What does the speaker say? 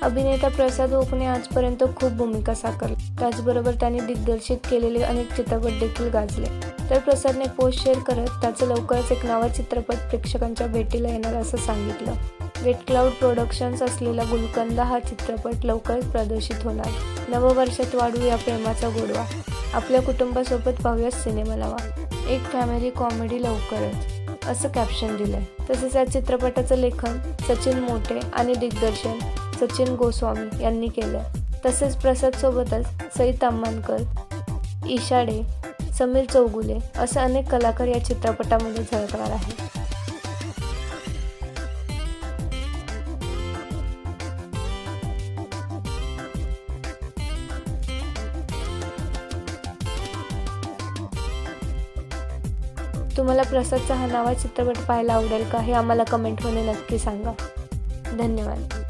अभिनेता प्रसाद ओकने आजपर्यंत खूप भूमिका साकारल्या. त्याचबरोबर त्याने दिग्दर्शित केलेले अनेक चित्रपट देखील गाजले. तर प्रसादने पोस्ट शेअर करत त्याचं लवकरच एक नवा चित्रपट प्रेक्षकांच्या भेटीला येणार असं सांगितलं. रेड क्लाउड प्रोडक्शन्स असलेला गुलकंद हा चित्रपट लवकरच प्रदर्शित होणार. नववर्षात वाढूया प्रेमाचा गोडवा, आपल्या कुटुंबासोबत पाहूया सिनेमा नवा, एक फॅमिली कॉमेडी लवकरच असं कॅप्शन दिलंय. तसेच या चित्रपटाचं लेखन सचिन मोटे आणि दिग्दर्शन सचिन गोस्वामी यांनी केलं. तसेच प्रसाद सोबतच सई ताम्हणकर, इशाडे, समीर चौगुले असे अनेक कलाकार या चित्रपटामध्ये झळकणार आहेत. तुम्हाला प्रसादचा हा नवा चित्रपट पाहायला आवडेल का हे आम्हाला कमेंटमध्ये नक्की सांगा. धन्यवाद.